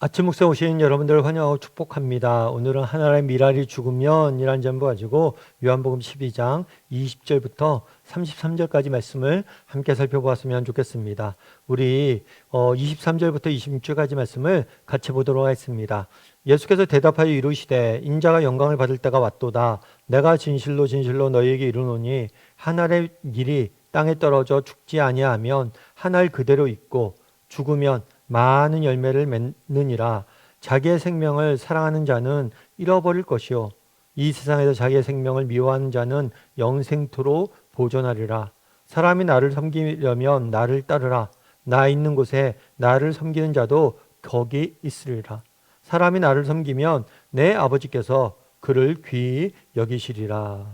아침 묵사 오신 여러분들 환영하고 축복합니다. 오늘은 하나님의 미랄이 죽으면 이란 제목 가지고 요한복음 12장 20절부터 33절까지 말씀을 함께 살펴보았으면 좋겠습니다. 우리 23절부터 26절까지 말씀을 같이 보도록 하겠습니다. 예수께서 대답하여 이르시되 인자가 영광을 받을 때가 왔도다. 내가 진실로 진실로 너희에게 이르노니 한 알의 밀이 땅에 떨어져 죽지 아니하면 한 알 그대로 있고 죽으면 많은 열매를 맺느니라. 자기의 생명을 사랑하는 자는 잃어버릴 것이요 이 세상에서 자기의 생명을 미워하는 자는 영생토록 보존하리라. 사람이 나를 섬기려면 나를 따르라. 나 있는 곳에 나를 섬기는 자도 거기 있으리라. 사람이 나를 섬기면 내 아버지께서 그를 귀히 여기시리라.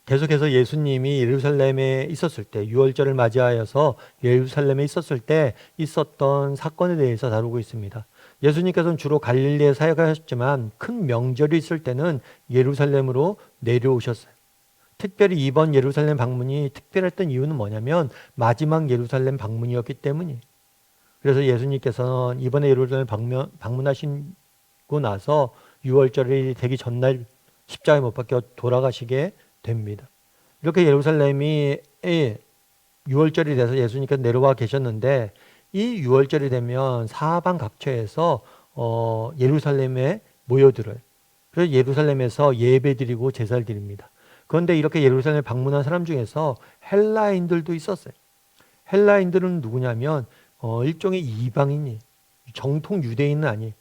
계속해서 예수님이 예루살렘에 있었을 때, 유월절을 맞이하여서 예루살렘에 있었을 때 있었던 사건에 대해서 다루고 있습니다. 예수님께서는 주로 갈릴리에 사역하셨지만 큰 명절이 있을 때는 예루살렘으로 내려오셨어요. 특별히 이번 예루살렘 방문이 특별했던 이유는 뭐냐면 마지막 예루살렘 방문이었기 때문이에요. 그래서 예수님께서는 이번에 예루살렘 방문하시고 나서 유월절이 되기 전날 십자가에 못 박혀 돌아가시게 됩니다. 이렇게 예루살렘이 6월절이 돼서 예수님께서 내려와 계셨는데 이 6월절이 되면 사방 각처에서 예루살렘에 모여들어요. 그래서 예루살렘에서 예배드리고 제사를 드립니다. 그런데 이렇게 예루살렘에 방문한 사람 중에서 헬라인들도 있었어요. 헬라인들은 누구냐면 일종의 이방인이 정통 유대인은 아니에요.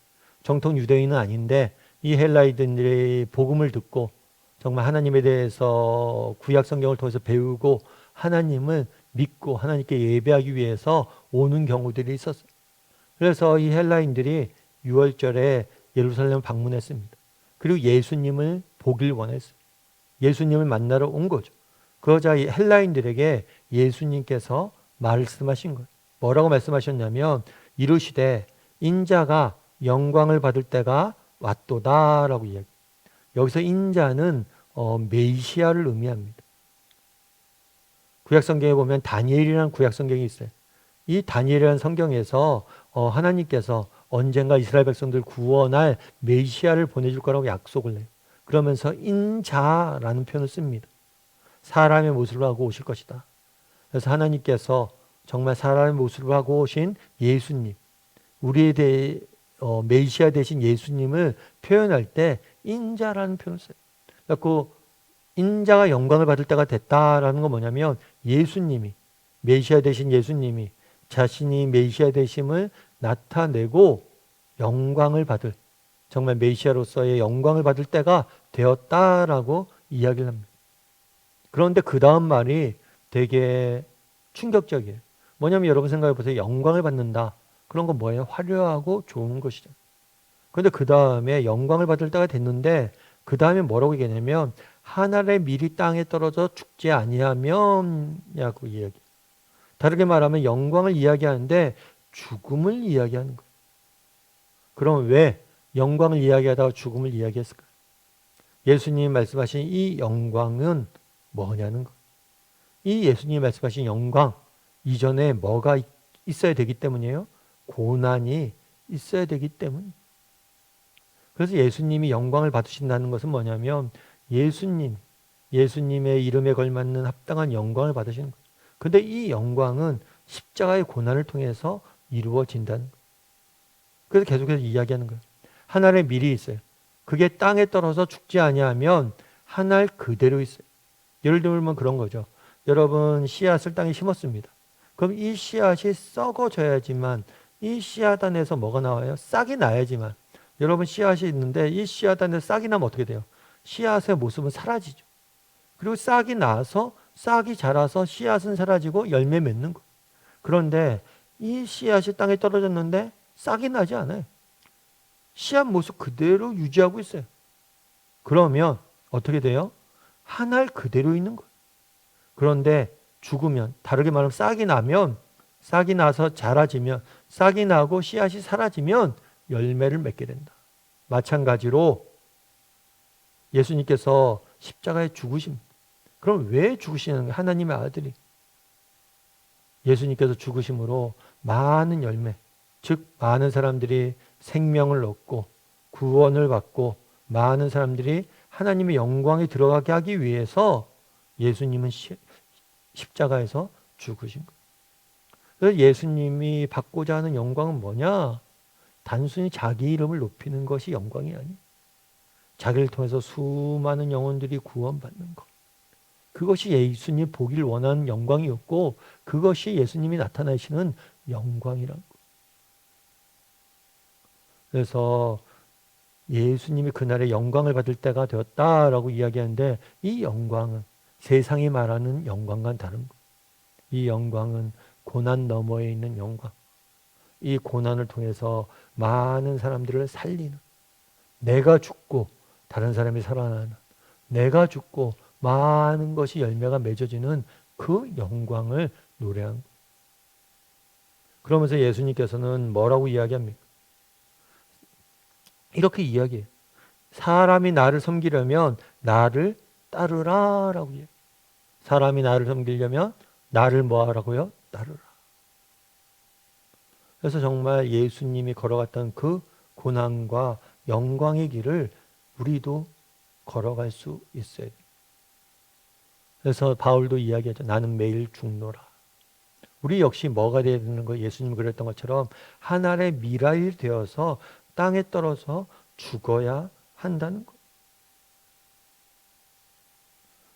정통 유대인은 아닌데 이 헬라인들이 복음을 듣고 정말 하나님에 대해서 구약 성경을 통해서 배우고 하나님을 믿고 하나님께 예배하기 위해서 오는 경우들이 있었어요. 그래서 이 헬라인들이 6월절에 예루살렘을 방문했습니다. 그리고 예수님을 보길 원했어요. 예수님을 만나러 온 거죠. 그러자 이 헬라인들에게 예수님께서 말씀하신 거예요. 뭐라고 말씀하셨냐면 이르시되 인자가 영광을 받을 때가 왔도다라고 이야기해요. 여기서 인자는 메시아를 의미합니다. 구약성경에 보면 다니엘이라는 구약성경이 있어요. 이 다니엘이라는 성경에서 하나님께서 언젠가 이스라엘 백성들 구원할 메시아를 보내줄 거라고 약속을 해요. 그러면서 인자라는 표현을 씁니다. 사람의 모습을 하고 오실 것이다. 그래서 하나님께서 정말 사람의 모습을 하고 오신 예수님, 우리에 대해 메시아 되신 예수님을 표현할 때 인자라는 표현을 써요. 그래서 인자가 영광을 받을 때가 됐다라는 건 뭐냐면 예수님이 메시아 되신 예수님이 자신이 메시아 되심을 나타내고 영광을 받을 정말 메시아로서의 영광을 받을 때가 되었다라고 이야기를 합니다. 그런데 그 다음 말이 되게 충격적이에요. 뭐냐면 여러분 생각해 보세요. 영광을 받는다. 그런 건 뭐예요? 화려하고 좋은 것이죠. 그런데 그 다음에 영광을 받을 때가 됐는데 그 다음에 뭐라고 얘기하냐면 한 알의 밀이 땅에 떨어져 죽지 아니하면이라고 이야기. 다르게 말하면 영광을 이야기하는데 죽음을 이야기하는 거예요. 그럼 왜 영광을 이야기하다가 죽음을 이야기했을까요? 예수님이 말씀하신 이 영광은 뭐냐는 거예요. 이 예수님이 말씀하신 영광 이전에 뭐가 있어야 되기 때문이에요? 고난이 있어야 되기 때문. 그래서 예수님이 영광을 받으신다는 것은 뭐냐면 예수님의 이름에 걸맞는 합당한 영광을 받으시는 거예요. 근데 이 영광은 십자가의 고난을 통해서 이루어진다는 거예요. 그래서 계속해서 이야기하는 거예요. 한 알의 밀이 있어요. 그게 땅에 떨어져 죽지 아니하면 한 알 그대로 있어요. 예를 들면 그런 거죠. 여러분 씨앗을 땅에 심었습니다. 그럼 이 씨앗이 썩어져야지만 이 씨앗 안에서 뭐가 나와요? 싹이 나야지만. 여러분 씨앗이 있는데 이 씨앗 안에 싹이 나면 어떻게 돼요? 씨앗의 모습은 사라지죠. 그리고 싹이 나서 싹이 자라서 씨앗은 사라지고 열매 맺는 거예요. 그런데 이 씨앗이 땅에 떨어졌는데 싹이 나지 않아요. 씨앗 모습 그대로 유지하고 있어요. 그러면 어떻게 돼요? 한 알 그대로 있는 거예요. 그런데 죽으면, 다르게 말하면 싹이 나면, 싹이 나서 자라지면, 싹이 나고 씨앗이 사라지면 열매를 맺게 된다. 마찬가지로 예수님께서 십자가에 죽으십니다. 그럼 왜 죽으시는 거예요? 하나님의 아들이. 예수님께서 죽으심으로 많은 열매, 즉 많은 사람들이 생명을 얻고 구원을 받고 많은 사람들이 하나님의 영광에 들어가게 하기 위해서 예수님은 십자가에서 죽으신 거예요. 그래서 예수님이 받고자 하는 영광은 뭐냐? 단순히 자기 이름을 높이는 것이 영광이 아니에요. 자기를 통해서 수많은 영혼들이 구원받는 것. 그것이 예수님 보길 원하는 영광이었고 그것이 예수님이 나타나시는 영광이란 것. 그래서 예수님이 그날에 영광을 받을 때가 되었다라고 이야기하는데 이 영광은 세상이 말하는 영광과는 다른 것. 이 영광은 고난 너머에 있는 영광. 이 고난을 통해서 많은 사람들을 살리는, 내가 죽고 다른 사람이 살아나는, 내가 죽고 많은 것이 열매가 맺어지는 그 영광을 노래한 거예요. 그러면서 예수님께서는 뭐라고 이야기합니까? 이렇게 이야기해요. 사람이 나를 섬기려면 나를 따르라 라고 해요. 사람이 나를 섬기려면 나를 뭐 하라고요? 따르라. 그래서 정말 예수님이 걸어갔던 그 고난과 영광의 길을 우리도 걸어갈 수 있어야 돼요. 그래서 바울도 이야기하죠. 나는 매일 죽노라. 우리 역시 뭐가 되어야 되는 거예요? 예수님이 그랬던 것처럼 하늘의 미라이 되어서 땅에 떨어져 죽어야 한다는 거예요.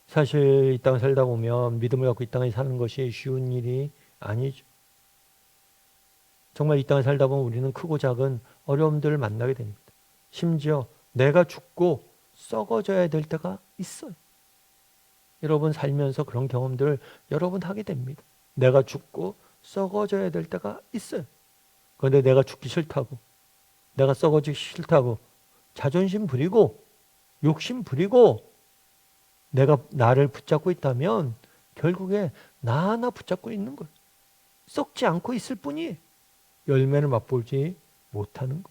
사실 이 땅을 살다 보면 믿음을 갖고 이 땅에 사는 것이 쉬운 일이 아니죠. 정말 이 땅을 살다 보면 우리는 크고 작은 어려움들을 만나게 됩니다. 심지어 내가 죽고 썩어져야 될 때가 있어요. 여러분 살면서 그런 경험들을 여러 번 하게 됩니다. 내가 죽고 썩어져야 될 때가 있어요. 그런데 내가 죽기 싫다고, 내가 썩어지기 싫다고 자존심 부리고 욕심 부리고 내가 나를 붙잡고 있다면 결국에 나 하나 붙잡고 있는 거예요. 썩지 않고 있을 뿐이 열매를 맛보지 못하는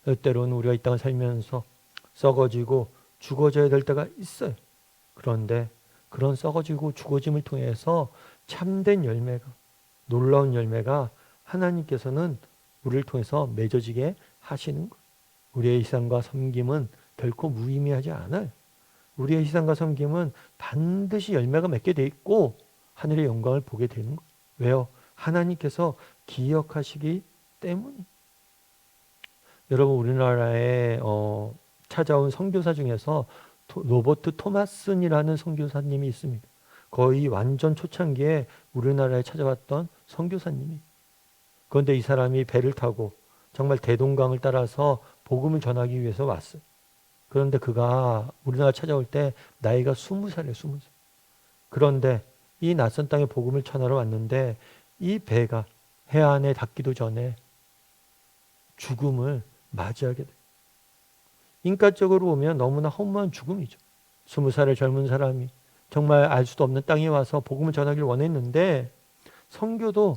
거예요. 때로는 우리가 이 땅을 살면서 썩어지고 죽어져야 될 때가 있어요. 그런데 그런 썩어지고 죽어짐을 통해서 참된 열매가, 놀라운 열매가 하나님께서는 우리를 통해서 맺어지게 하시는 거예요. 우리의 희생과 섬김은 결코 무의미하지 않아요. 우리의 희생과 섬김은 반드시 열매가 맺게 돼 있고 하늘의 영광을 보게 되는 거예요. 왜요? 하나님께서 기억하시기 때문이에요. 여러분 우리나라에 찾아온 선교사 중에서 로버트 토마슨이라는 선교사님이 있습니다. 거의 완전 초창기에 우리나라에 찾아왔던 선교사님이. 그런데 이 사람이 배를 타고 정말 대동강을 따라서 복음을 전하기 위해서 왔어요. 그런데 그가 우리나라 찾아올 때 나이가 20살이에요. 20살. 그런데 이 낯선 땅에 복음을 전하러 왔는데 이 배가 해안에 닿기도 전에 죽음을 맞이하게 돼요. 인간적으로 보면 너무나 허무한 죽음이죠. 20살의 젊은 사람이 정말 알 수도 없는 땅에 와서 복음을 전하기를 원했는데 선교도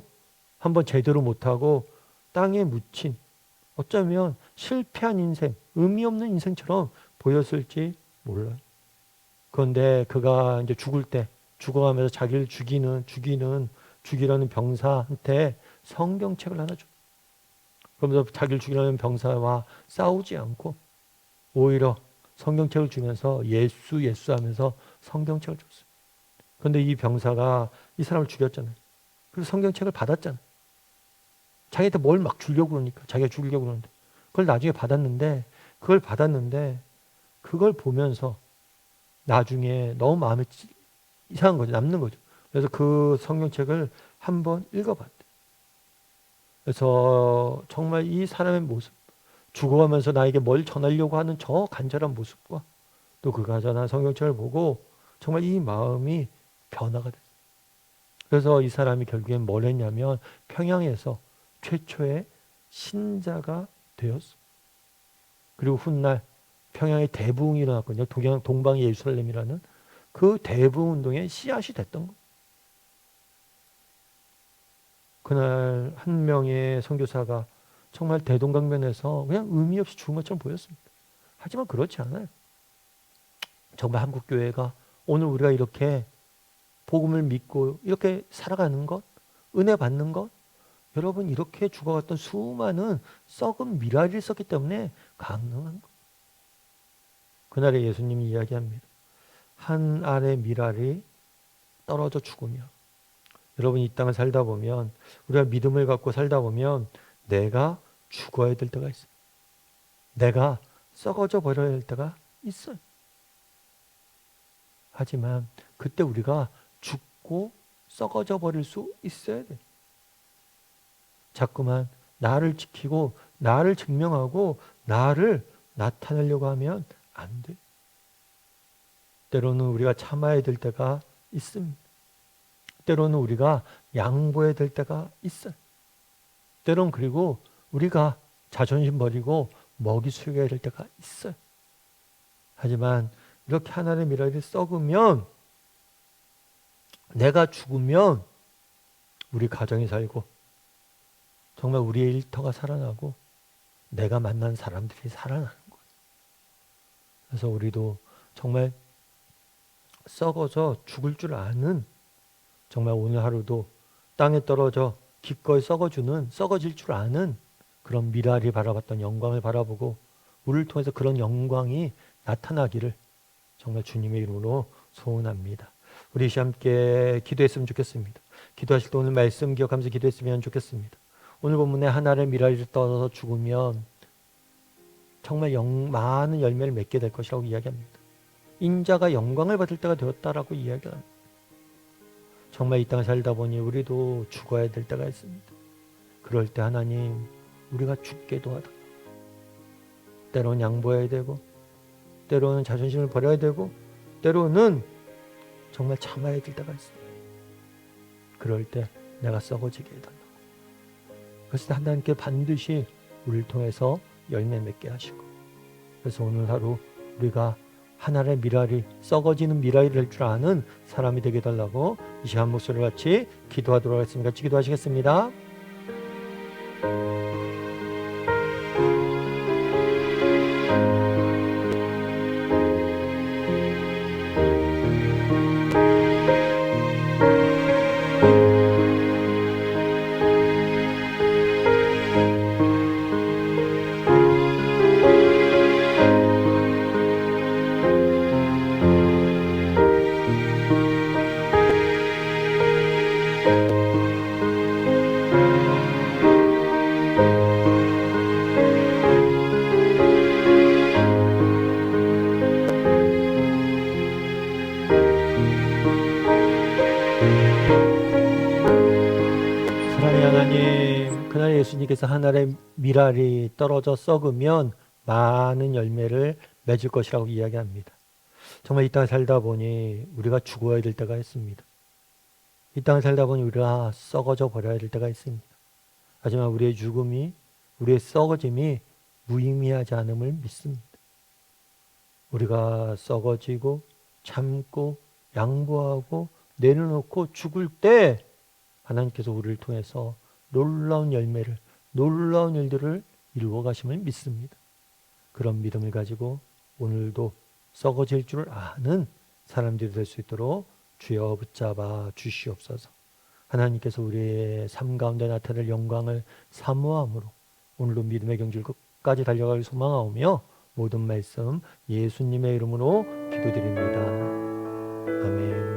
한번 제대로 못하고 땅에 묻힌 어쩌면 실패한 인생, 의미 없는 인생처럼 보였을지 몰라요. 그런데 그가 이제 죽을 때 죽어가면서 자기를 죽이려는 병사한테 성경책을 하나 줘. 그러면서 자기를 죽이려는 병사와 싸우지 않고 오히려 성경책을 주면서 예수 하면서 성경책을 줬어요. 그런데 이 병사가 이 사람을 죽였잖아요. 그래서 성경책을 받았잖아요. 자기한테 뭘 막 주려고 그러니까 자기가 죽이려고 그러는데 그걸 나중에 받았는데 그걸 보면서 나중에 너무 마음에 이상한 거죠. 남는 거죠. 그래서 그 성경책을 한번 읽어봤대요. 그래서 정말 이 사람의 모습, 죽어가면서 나에게 뭘 전하려고 하는 저 간절한 모습과 또 그가 전한 성경책을 보고 정말 이 마음이 변화가 됐어요. 그래서 이 사람이 결국엔 뭘 했냐면 평양에서 최초의 신자가 되었어. 그리고 훗날 평양에 대부흥이 일어났거든요. 동방의 예루살렘이라는 그 대부흥 운동의 씨앗이 됐던 거예요. 그날 한 명의 선교사가 정말 대동강변에서 그냥 의미 없이 죽은 것처럼 보였습니다. 하지만 그렇지 않아요. 정말 한국 교회가 오늘 우리가 이렇게 복음을 믿고 이렇게 살아가는 것, 은혜 받는 것, 여러분, 이렇게 죽어갔던 수많은 썩은 미랄이 있었기 때문에 가능한 거예요. 그날에 예수님이 이야기합니다. 한 알의 미랄이 떨어져 죽으며, 여러분, 이 땅을 살다 보면, 우리가 믿음을 갖고 살다 보면 내가 죽어야 될 때가 있어요. 내가 썩어져 버려야 할 때가 있어요. 하지만 그때 우리가 죽고 썩어져 버릴 수 있어야 돼. 자꾸만 나를 지키고 나를 증명하고 나를 나타내려고 하면 안 돼. 때로는 우리가 참아야 될 때가 있습니다. 때로는 우리가 양보해야 될 때가 있어요. 때로는 그리고 우리가 자존심 버리고 먹이 숙여야 될 때가 있어요. 하지만 이렇게 하나의 미랄이 썩으면, 내가 죽으면 우리 가정이 살고 정말 우리의 일터가 살아나고 내가 만난 사람들이 살아나는 거예요. 그래서 우리도 정말 썩어서 죽을 줄 아는, 정말 오늘 하루도 땅에 떨어져 기꺼이 썩어질 줄 아는 그런 미랄이 바라봤던 영광을 바라보고 우리를 통해서 그런 영광이 나타나기를 정말 주님의 이름으로 소원합니다. 우리 함께 기도했으면 좋겠습니다. 기도하실 때 오늘 말씀 기억하면서 기도했으면 좋겠습니다. 오늘 본문에 하나의 미랄이 떨어져 죽으면 정말 많은 열매를 맺게 될 것이라고 이야기합니다. 인자가 영광을 받을 때가 되었다라고 이야기합니다. 정말 이 땅을 살다 보니 우리도 죽어야 될 때가 있습니다. 그럴 때 하나님, 우리가 죽게 도와달라. 때로는 양보해야 되고, 때로는 자존심을 버려야 되고, 때로는 정말 참아야 될 때가 있습니다. 그럴 때 내가 썩어지게 해달라고. 그래서 하나님께 반드시 우리를 통해서 열매 맺게 하시고, 그래서 오늘 하루 우리가 하나의 미랄이, 썩어지는 미랄이 될 줄 아는 사람이 되게 해달라고 이 시간 목소리를 같이 기도하도록 하겠습니다. 같이 기도하시겠습니다. 사랑의 하나님, 그날 예수님께서 하늘의 미랄이 떨어져 썩으면 많은 열매를 맺을 것이라고 이야기합니다. 정말 이 땅을 살다 보니 우리가 죽어야 될 때가 있습니다. 이 땅을 살다 보니 우리가 썩어져 버려야 될 때가 있습니다. 하지만 우리의 죽음이, 우리의 썩어짐이 무의미하지 않음을 믿습니다. 우리가 썩어지고 참고 양보하고 내려놓고 죽을 때 하나님께서 우리를 통해서 놀라운 열매를, 놀라운 일들을 이루어 가심을 믿습니다. 그런 믿음을 가지고 오늘도 썩어질 줄 아는 사람들이 될 수 있도록 주여 붙잡아 주시옵소서. 하나님께서 우리의 삶 가운데 나타낼 영광을 사모함으로 오늘도 믿음의 경주를 끝까지 달려가길 소망하오며 모든 말씀 예수님의 이름으로 기도드립니다. 아멘.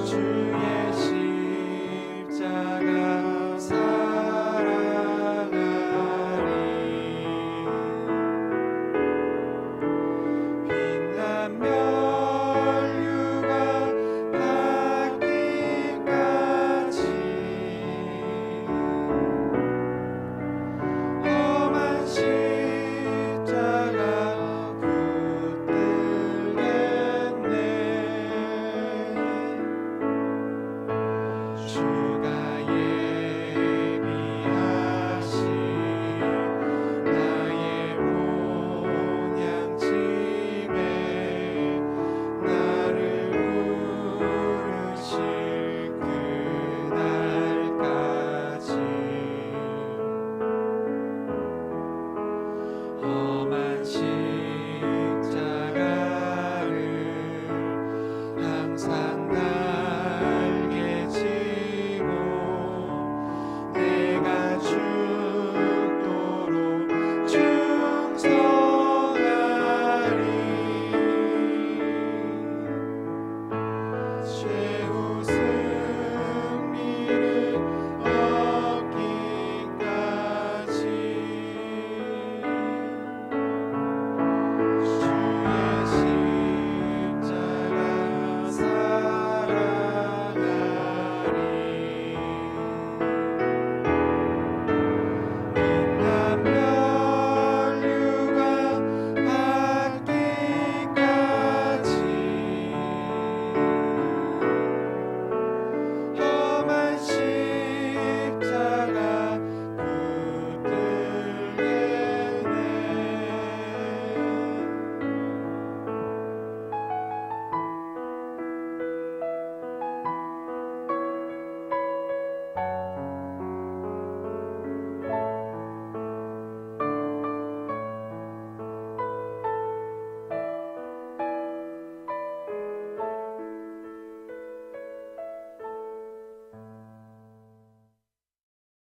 주의 십자가 사랑하리. 빛난 면류관 닿기까지 험한 십자가 붙들겠네. 주가